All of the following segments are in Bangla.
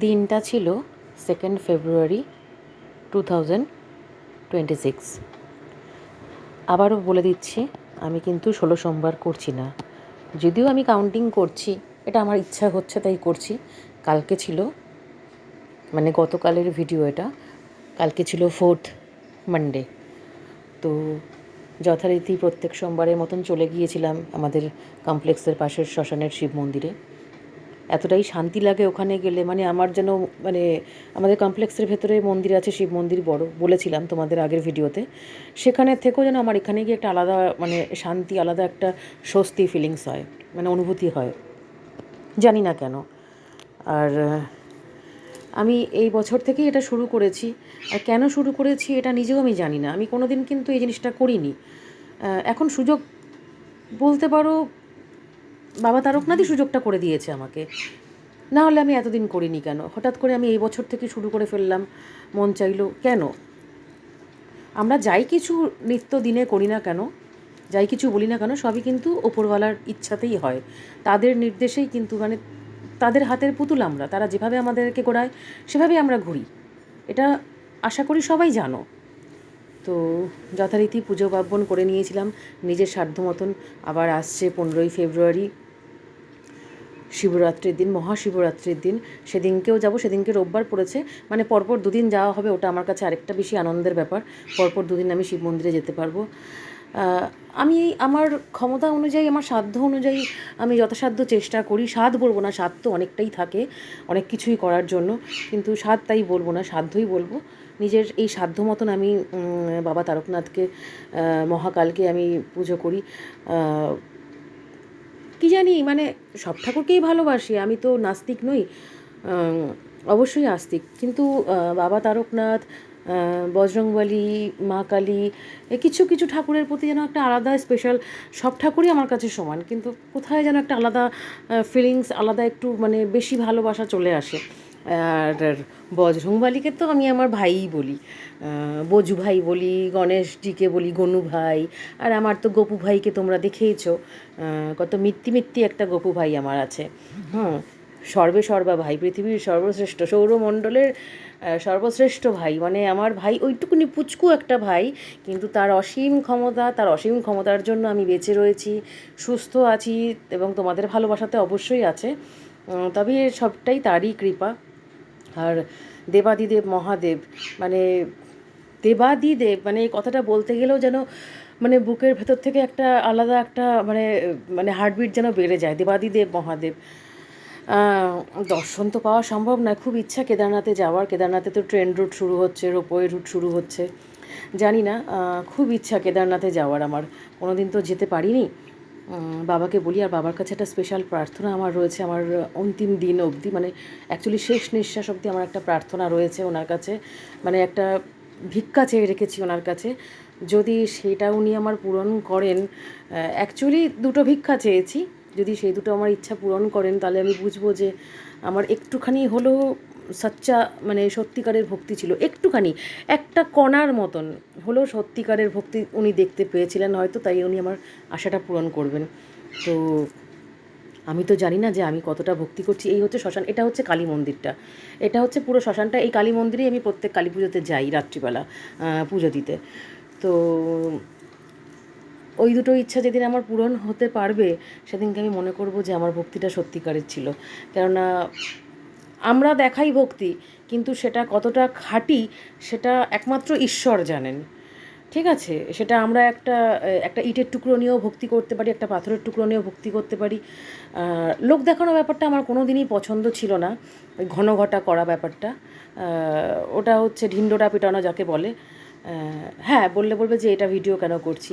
দিনটা ছিল 2nd ফেব্রুয়ারি 2026। আবারও বলে দিচ্ছি, আমি কিন্তু 16 সোমবার করছি না। যদিও আমি কাউন্টিং করছি, এটা আমার ইচ্ছা হচ্ছে তাই করছি। কালকে ছিল, মানে গতকালের ভিডিও এটা, কালকে ছিল 4th মানডে। তো যথারীতি প্রত্যেক সোমবারের মতন চলে গিয়েছিলাম আমাদের কমপ্লেক্সের পাশের শ্মশানের শিব মন্দিরে। এতটাই শান্তি লাগে ওখানে গেলে, মানে আমার যেন, মানে আমাদের কমপ্লেক্সের ভেতরে মন্দির আছে, শিব মন্দির বড়, বলেছিলাম তোমাদের আগের ভিডিওতে। সেখানে থেকেও যেন আমার এখানে গিয়ে একটা আলাদা, মানে শান্তি, আলাদা একটা স্বস্তি ফিলিংস হয়, মানে অনুভূতি হয়, জানি না কেন। আর আমি এই বছর থেকেই এটা শুরু করেছি। আর কেন শুরু করেছি এটা নিজেও আমি জানি না। আমি কোনো দিন কিন্তু এই জিনিসটা করিনি। এখন সুযোগ বলতে পারো বাবা তারকনাথই সুযোগটা করে দিয়েছে আমাকে, না হলে আমি এতদিন করিনি কেন? হঠাৎ করে আমি এই বছর থেকে শুরু করে ফেললাম, মন চাইলো কেন? আমরা যাই কিছু নিত্য দিনে করি না কেন, যাই কিছু বলি না কেন, সবই কিন্তু ওপরওয়ালার ইচ্ছাতেই হয়, তাদের নির্দেশেই কিন্তু, মানে তাদের হাতের পুতুল আমরা, তারা যেভাবে আমাদেরকে ঘোরায় সেভাবেই আমরা ঘুরি। এটা আশা করি সবাই জানো। তো যথারীতি পুজো পার্বণ করে নিয়েছিলাম নিজের সাধ্য মতন। আবার আসছে 15ই ফেব্রুয়ারি, শিবরাত্রির দিন, মহাশিবরাত্রির দিন, সেদিনকেও যাব। সেদিনকে রোববার পড়েছে, মানে পরপর দুদিন যাওয়া হবে, ওটা আমার কাছে আরেকটা বেশি আনন্দের ব্যাপার। পরপর দুদিন আমি শিব মন্দিরে যেতে পারবো। আমি আমার ক্ষমতা অনুযায়ী, আমার সাধ্য অনুযায়ী আমি যথাসাধ্য চেষ্টা করি। সাধ বলবো না, সাধ্য তো অনেকটাই থাকে, অনেক কিছুই করার জন্য, কিন্তু সাধ তাই বলবো না, সাধ্যই বলবো। নিজের এই সাধ্য মতন আমি বাবা তারকনাথকে, মহাকালকে আমি পুজো করি। কি জানি, মানে সব ঠাকুরকেই ভালোবাসি, আমি তো নাস্তিক নই, অবশ্যই আস্তিক, কিন্তু বাবা তারকনাথ, বজরংবলী, মা কালী, কিছু কিছু ঠাকুরের প্রতি যেন একটা আলাদা স্পেশাল, সব ঠাকুরই আমার কাছে সমান, কিন্তু কোথায় যেন একটা আলাদা ফিলিংস, আলাদা একটু মানে বেশি ভালোবাসা চলে আসে। আর বজরংবলীকে তো আমি আমার ভাইই বলি, বজু ভাই বলি, গণেশজিকে বলি গনু ভাই, আর আমার তো গপু ভাইকে তোমরা দেখেইছো, কত মিত্তি মিত্তি একটা গপু ভাই আমার আছে। হুম, সর্বে সর্বা ভাই, পৃথিবীর সর্বশ্রেষ্ঠ, সৌরমণ্ডলের সর্বশ্রেষ্ঠ ভাই, মানে আমার ভাই ওইটুকুনি পুচকু একটা ভাই, কিন্তু তার অসীম ক্ষমতা, তার অসীম ক্ষমতার জন্য আমি বেঁচে রয়েছি, সুস্থ আছি, এবং তোমাদের ভালোবাসাতে অবশ্যই আছে। তবে সবটাই তারই কৃপা। আর দেবাদিদেব মহাদেব, মানে দেবাদিদেব, মানে এই কথাটা বলতে গেলেও যেন, মানে বুকের ভেতর থেকে একটা আলাদা একটা, মানে মানে হার্টবিট যেন বেড়ে যায়। দেবাদিদেব মহাদেব, দর্শন তো পাওয়া সম্ভব নয়, খুব ইচ্ছা কেদারনাথে যাওয়ার। কেদারনাথে তো ট্রেন রুট শুরু হচ্ছে, রোপওয়ে রুট শুরু হচ্ছে, জানি না, খুব ইচ্ছা কেদারনাথে যাওয়ার আমার, কোনো দিন তো যেতে পারিনি। বাবাকে বলি, আর বাবার কাছে একটা স্পেশাল প্রার্থনা আমার রয়েছে, আমার অন্তিম দিন অবধি, মানে অ্যাকচুয়ালি শেষ নিঃশ্বাস অবধি আমার একটা প্রার্থনা রয়েছে ওনার কাছে, মানে একটা ভিক্ষা চেয়ে রেখেছি ওনার কাছে। যদি সেটা উনি আমার পূরণ করেন, অ্যাকচুয়ালি দুটো ভিক্ষা চেয়েছি, যদি সেই দুটো আমার ইচ্ছা পূরণ করেন, তাহলে আমি বুঝবো যে আমার একটুখানি হলেও সাচ্চা, মানে সত্যিকারের ভক্তি ছিল, একটুখানি, একটা কণার মতন হলেও সত্যিকারের ভক্তি উনি দেখতে পেয়েছিলেন হয়তো, তাই উনি আমার আশাটা পূরণ করবেন। তো আমি তো জানি না যে আমি কতটা ভক্তি করছি। এই হচ্ছে শ্মশান, এটা হচ্ছে কালী মন্দিরটা, এটা হচ্ছে পুরো শ্মশানটা। এই কালী মন্দিরেই আমি প্রত্যেক কালী পুজোতে যাই রাত্রিবেলা পুজো দিতে। তো ওই দুটো ইচ্ছা যেদিন আমার পূরণ হতে পারবে, সেদিনকে আমি মনে করব যে আমার ভক্তিটা সত্যিকারের ছিল। কেননা আমরা দেখাই ভক্তি, কিন্তু সেটা কতটা খাঁটি সেটা একমাত্র ঈশ্বর জানেন। ঠিক আছে, সেটা আমরা একটা একটা ইটের টুকরো নিয়েও ভক্তি করতে পারি, একটা পাথরের টুকরো নিয়েও ভক্তি করতে পারি। লোক দেখানো ব্যাপারটা আমার কোনো দিনই পছন্দ ছিল না, ওই ঘন ঘটা করা ব্যাপারটা, ওটা হচ্ছে ঢিন্ডোরা পেটানো যাকে বলে। হ্যাঁ, বললে বলবে যে এটা ভিডিও কেন করছি,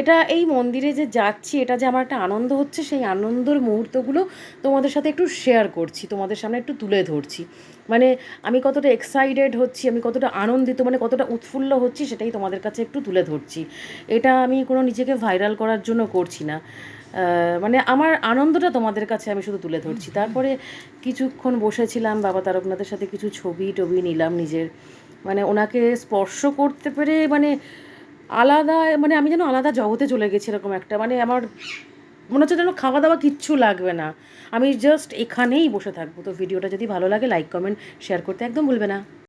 এটা এই মন্দিরে যে যাচ্ছি, এটা যে আমার একটা আনন্দ হচ্ছে, সেই আনন্দের মুহূর্তগুলো তোমাদের সাথে একটু শেয়ার করছি, তোমাদের সামনে একটু তুলে ধরছি। মানে আমি কতটা এক্সাইটেড হচ্ছি, আমি কতটা আনন্দিত, মানে কতটা উৎফুল্ল হচ্ছি, সেটাই তোমাদের কাছে একটু তুলে ধরছি। এটা আমি কোনো নিজেকে ভাইরাল করার জন্য করছি না, মানে আমার আনন্দটা তোমাদের কাছে আমি শুধু তুলে ধরছি। তারপরে কিছুক্ষণ বসেছিলাম বাবা তারকনাথের সাথে, কিছু ছবি টবি নিলাম নিজের, মানে ওনাকে স্পর্শ করতে পেরে, মানে আলাদা, মানে আমি যেন আলাদা জগতে চলে গেছি এরকম একটা, মানে আমার মনে হচ্ছে যেন খাওয়া দাওয়া কিচ্ছু লাগবে না, আমি জাস্ট এখানেই বসে থাকবো। তো ভিডিওটা যদি ভালো লাগে লাইক কমেন্ট শেয়ার করতে একদম ভুলবে না।